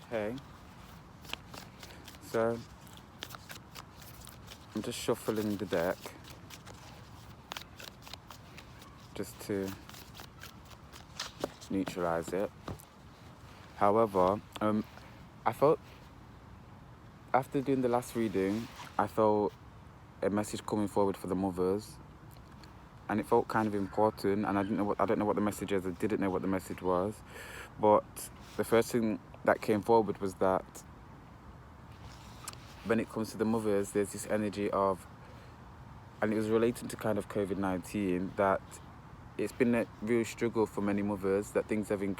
Hey, so I'm just shuffling the deck just to neutralize it. However, I felt after doing the last reading, I felt a message coming forward for the mothers, and it felt kind of important. And I don't know what the message is. I didn't know what the message was, but the first thing that came forward was that when it comes to the mothers, there's this energy of, and it was relating to kind of COVID-19, that it's been a real struggle for many mothers, that things have been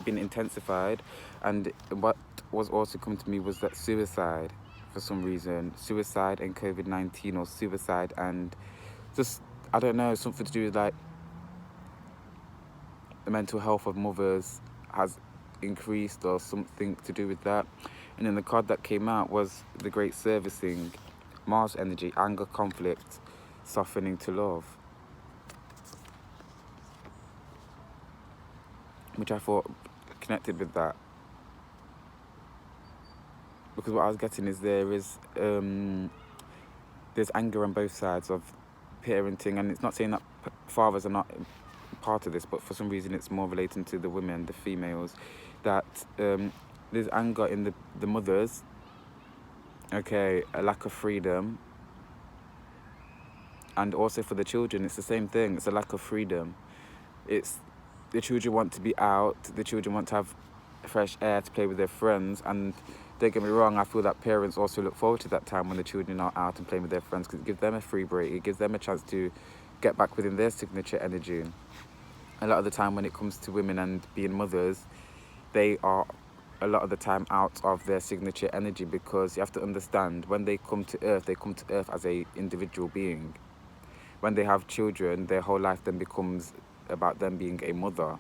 intensified. And what was also coming to me was that suicide, for some reason, suicide and COVID-19, or suicide and just, I don't know, something to do with like the mental health of mothers has increased, or something to do with that. And then the card that came out was the Great Servicing, Mars energy, anger, conflict, softening to love, which I thought connected with that. Because what I was getting is there's anger on both sides of parenting, and it's not saying that fathers are not part of this, but for some reason it's more relating to the women, the females, that there's anger in the mothers, okay, a lack of freedom, and also for the children it's the same thing, it's a lack of freedom. It's the children want to be out, the children want to have fresh air, to play with their friends, and don't get me wrong, I feel that parents also look forward to that time when the children are out and playing with their friends, because it gives them a free break, it gives them a chance to get back within their signature energy. A lot of the time when it comes to women and being mothers, they are a lot of the time out of their signature energy, because you have to understand, when they come to earth as a individual being. When they have children, their whole life then becomes about them being a mother,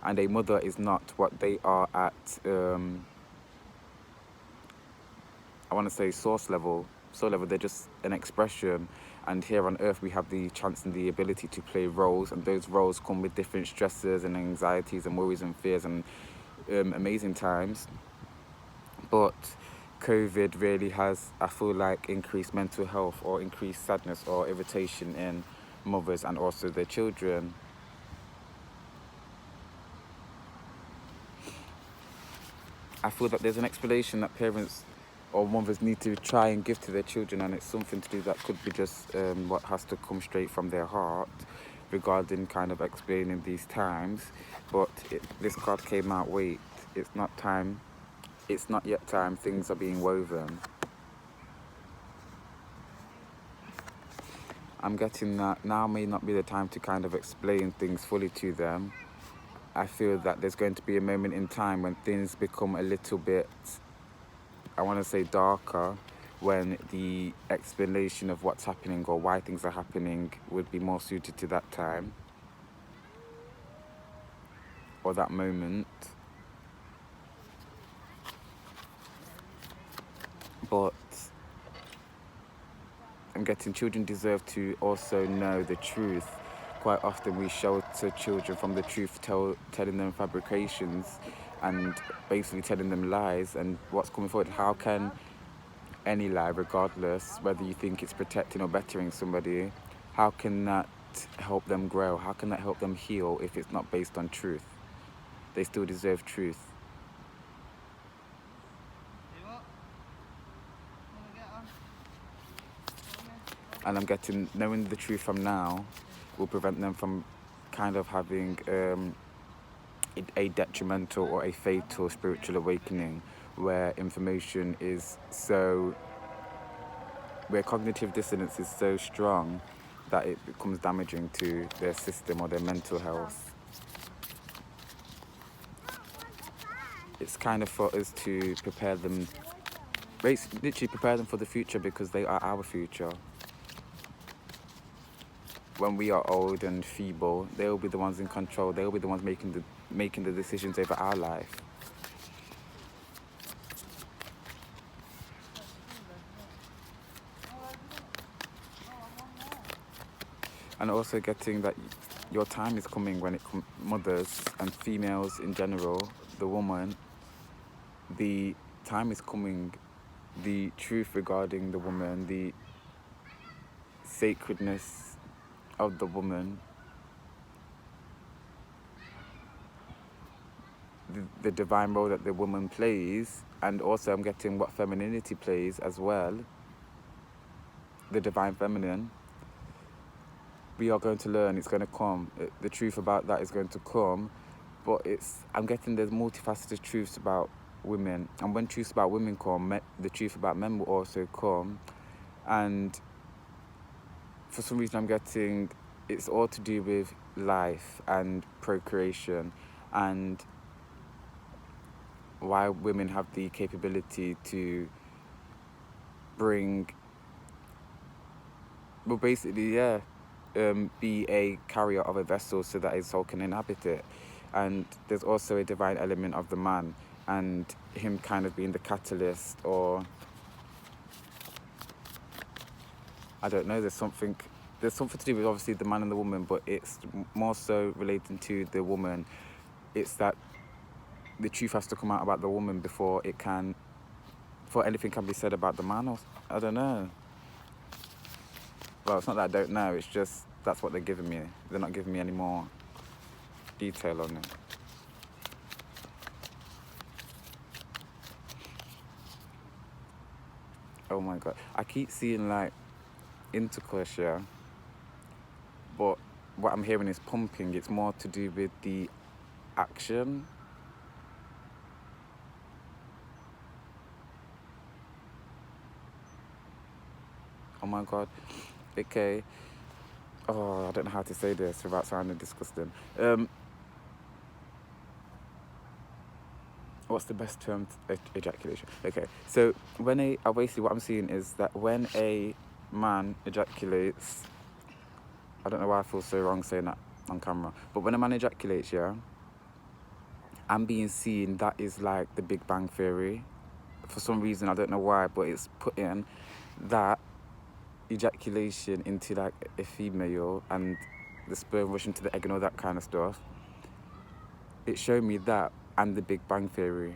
and a mother is not what they are at I want to say soul level, they're just an expression. And here on earth we have the chance and the ability to play roles, and those roles come with different stresses and anxieties and worries and fears and amazing times. But COVID really has, I feel like, increased mental health, or increased sadness or irritation in mothers and also their children. I feel that there's an explanation that parents or mothers need to try and give to their children, and it's something to do that could be just what has to come straight from their heart regarding kind of explaining these times. But this card came out, wait, it's not time, it's not yet time, things are being woven. I'm getting that now may not be the time to kind of explain things fully to them. I feel that there's going to be a moment in time when things become a little bit, I want to say, darker, when the explanation of what's happening or why things are happening would be more suited to that time or that moment. But I'm getting children deserve to also know the truth. Quite often we shelter children from the truth, telling them fabrications and basically telling them lies. And what's coming forward, how can any lie, regardless whether you think it's protecting or bettering somebody, how can that help them grow? How can that help them heal if it's not based on truth? They still deserve truth. And I'm getting, knowing the truth from now will prevent them from kind of having a detrimental or a fatal spiritual awakening, where information is so, where cognitive dissonance is so strong that it becomes damaging to their system or their mental health. It's kind of for us to prepare them, literally prepare them for the future, because they are our future. When we are old and feeble, they'll be the ones in control. They'll be the ones making the decisions over our life. And also getting that your time is coming when it comes, mothers and females in general, the woman, the time is coming, the truth regarding the woman, the sacredness of the woman, the divine role that the woman plays, and also I'm getting what femininity plays as well, the divine feminine. We are going to learn, it's going to come. The truth about that is going to come, but I'm getting there's multifaceted truths about women, and when truths about women come, the truth about men will also come. And for some reason I'm getting it's all to do with life and procreation, and why women have the capability to bring, well, basically, be a carrier of a vessel so that his soul can inhabit it. And there's also a divine element of the man, and him kind of being the catalyst, or I don't know, there's something to do with obviously the man and the woman, but it's more so relating to the woman. It's that the truth has to come out about the woman before anything can be said about the man, or I don't know. Well, it's not that I don't know, it's just that's what they're giving me. They're not giving me any more detail on it. Oh my god. I keep seeing like intercourse, yeah, but what I'm hearing is pumping. It's more to do with the action. Oh my god. Okay. Oh, I don't know how to say this without sounding disgusting. What's the best term? Ejaculation. Okay. So basically what I'm seeing is that when a man ejaculates, I don't know why I feel so wrong saying that on camera, but when a man ejaculates, yeah, I'm being seen that is like the Big Bang Theory. For some reason, I don't know why, but it's putting that ejaculation into like a female and the sperm rushing to the egg and all that kind of stuff. It showed me that and the Big Bang Theory.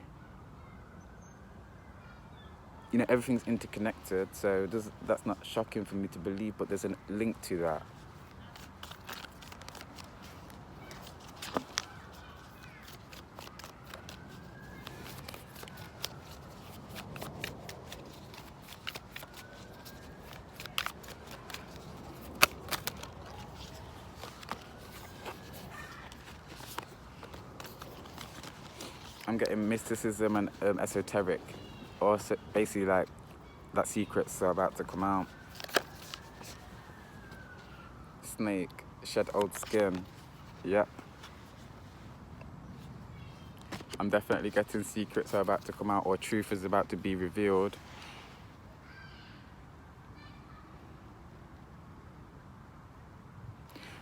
You know, everything's interconnected, so that's not shocking for me to believe, but there's a link to that. I'm getting mysticism and esoteric, or basically like that secrets are about to come out. Snake, shed old skin. Yep. I'm definitely getting secrets are about to come out, or truth is about to be revealed.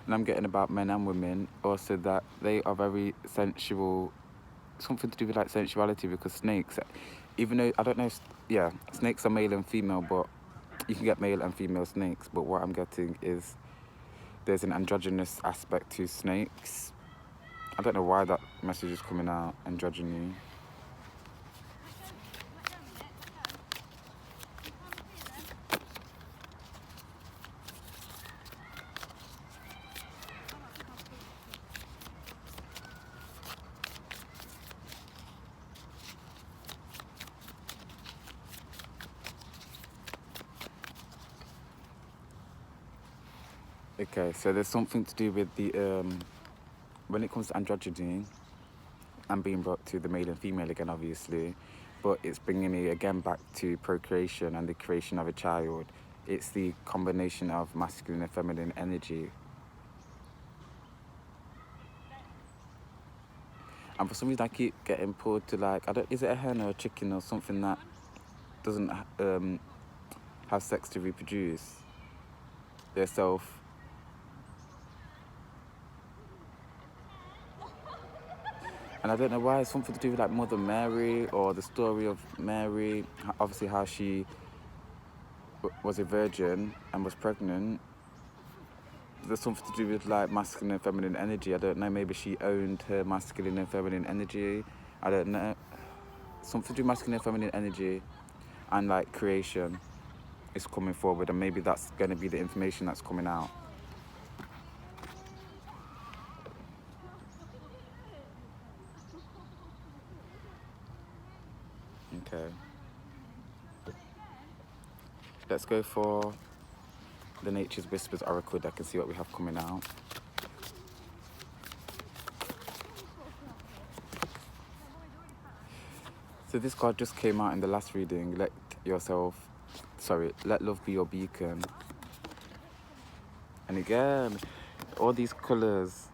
And I'm getting about men and women also that they are very sensual, something to do with like sensuality, because snakes, even though I don't know, snakes are male and female, but you can get male and female snakes, but what I'm getting is there's an androgynous aspect to snakes. I don't know why that message is coming out, androgyny. Okay, so there's something to do with the, when it comes to androgyny, I'm being brought to the male and female again, obviously, but it's bringing me again back to procreation and the creation of a child. It's the combination of masculine and feminine energy. And for some reason I keep getting pulled to like, is it a hen or a chicken or something that doesn't have sex to reproduce themselves? And I don't know why, it's something to do with like Mother Mary, or the story of Mary, obviously how she was a virgin and was pregnant. There's something to do with like masculine and feminine energy. I don't know, maybe she owned her masculine and feminine energy. I don't know. something to do with masculine and feminine energy, and like creation is coming forward, and maybe that's going to be the information that's coming out. Okay. Let's go for the Nature's Whispers Oracle deck and see what we have coming out. So this card just came out in the last reading. Let love be your beacon. And again, all these colours,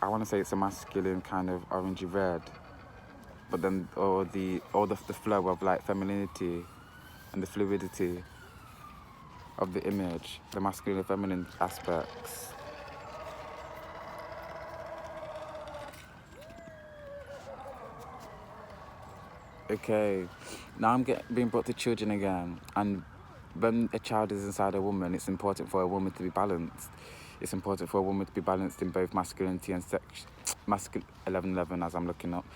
I want to say it's a masculine kind of orangey red, but then all the flow of like femininity and the fluidity of the image, the masculine and feminine aspects. Okay, now I'm being brought to children again, and when a child is inside a woman, it's important for a woman to be balanced. It's important for a woman to be balanced in both masculinity and sex. 1111 as I'm looking up.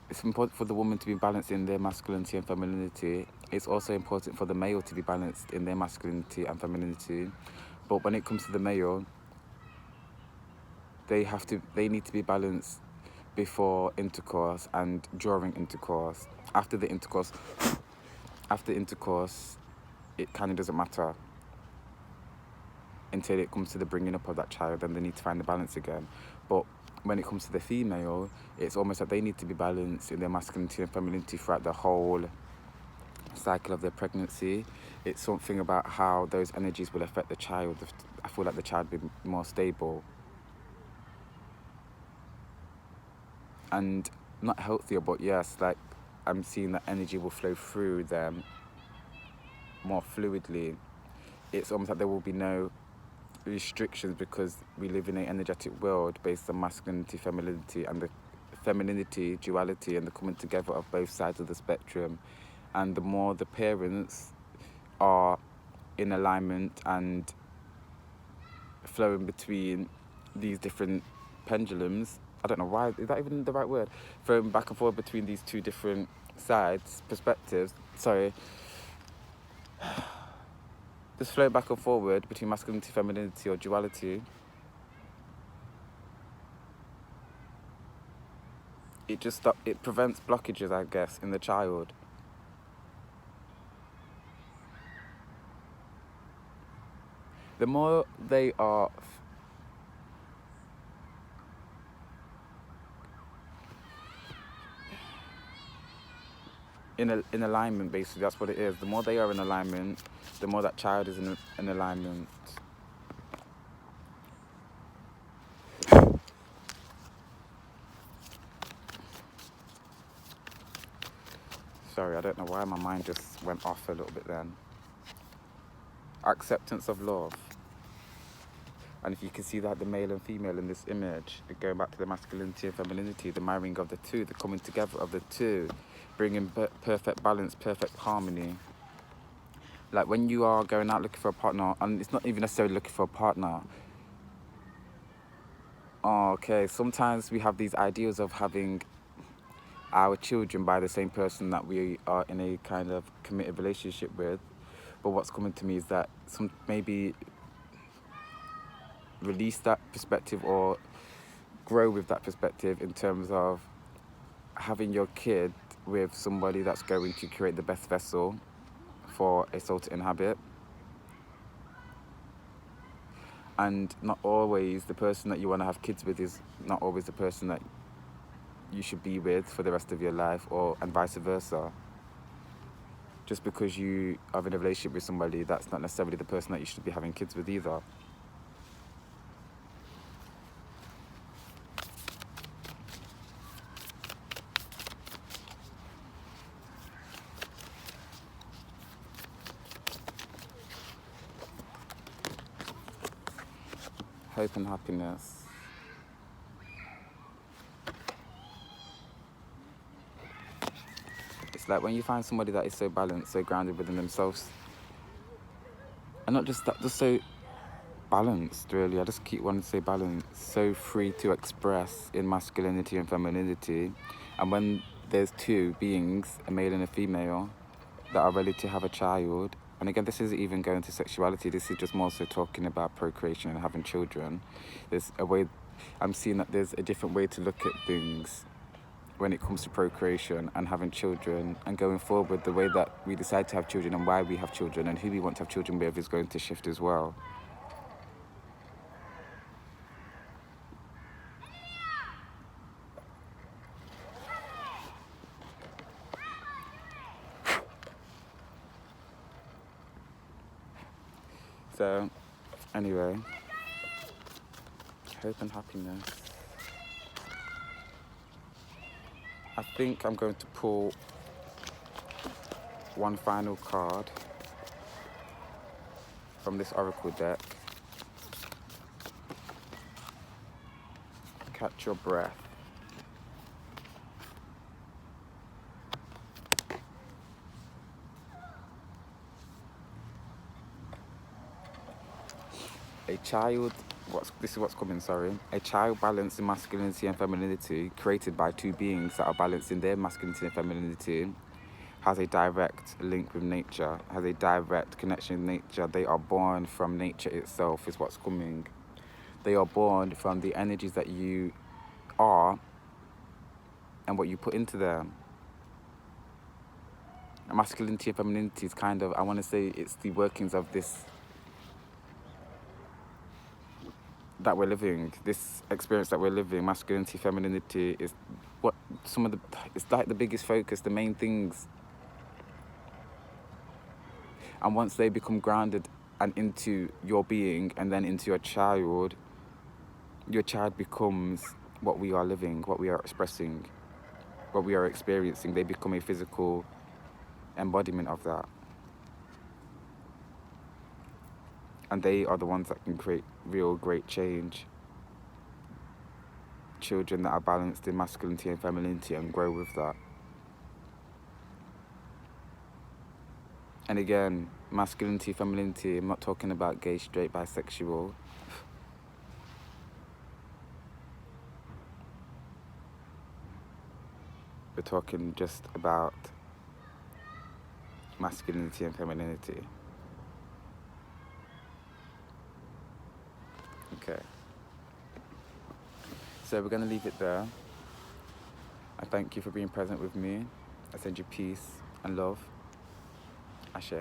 It's important for the woman to be balanced in their masculinity and femininity. It's also important for the male to be balanced in their masculinity and femininity. But when it comes to the male, they need to be balanced before intercourse and during intercourse. After intercourse, it kind of doesn't matter until it comes to the bringing up of that child, and they need to find the balance again. But when it comes to the female, it's almost like they need to be balanced in their masculinity and femininity throughout the whole cycle of their pregnancy. It's something about how those energies will affect the child. I feel like the child will be more stable and not healthier, but yes, like I'm seeing that energy will flow through them more fluidly. It's almost like there will be no restrictions because we live in an energetic world based on masculinity, femininity, and the femininity, duality, and the coming together of both sides of the spectrum. And the more the parents are in alignment and flowing between these different pendulums, I don't know why, is that even the right word? Flowing back and forth between these two different perspectives, just flow back and forward between masculinity, femininity, or duality. It prevents blockages, I guess, in the child. The more they are in alignment, basically, that's what it is. The more they are in alignment, the more that child is in alignment. Sorry, I don't know why my mind just went off a little bit then. Acceptance of love. And if you can see that the male and female in this image, going back to the masculinity and femininity, the marrying of the two, the coming together of the two, bringing perfect balance, perfect harmony. Like when you are going out looking for a partner, and it's not even necessarily looking for a partner. Oh, okay, sometimes we have these ideas of having our children by the same person that we are in a kind of committed relationship with. But what's coming to me is that maybe release that perspective or grow with that perspective in terms of having your kid with somebody that's going to create the best vessel for a soul to inhabit. And not always the person that you want to have kids with is not always the person that you should be with for the rest of your life, and vice versa. Just because you are in a relationship with somebody, that's not necessarily the person that you should be having kids with either. Hope and happiness. It's like when you find somebody that is so balanced, so grounded within themselves, and not just that, just so balanced, really. I just keep wanting to say balanced, so free to express in masculinity and femininity. And when there's two beings, a male and a female, that are ready to have a child. And again, this isn't even going to sexuality. This is just more so talking about procreation and having children. There's a way, I'm seeing that there's a different way to look at things when it comes to procreation and having children, and going forward, the way that we decide to have children and why we have children and who we want to have children with is going to shift as well. So, anyway, hope and happiness. I think I'm going to pull one final card from this oracle deck. Catch your breath. This is what's coming, sorry. A child balanced in masculinity and femininity, created by two beings that are balanced in their masculinity and femininity, has a direct link with nature, has a direct connection with nature. They are born from nature itself, is what's coming. They are born from the energies that you are and what you put into them. And masculinity and femininity is kind of, I want to say, it's the workings of this that we're living, this experience that we're living. Masculinity, femininity is what it's like the biggest focus, the main things. And once they become grounded and into your being and then into your child becomes what we are living, what we are expressing, what we are experiencing. They become a physical embodiment of that. And they are the ones that can create real great change. Children that are balanced in masculinity and femininity and grow with that. And again, masculinity, femininity, I'm not talking about gay, straight, bisexual. We're talking just about masculinity and femininity. Okay. So we're going to leave it there. I thank you for being present with me. I send you peace and love. Ashe.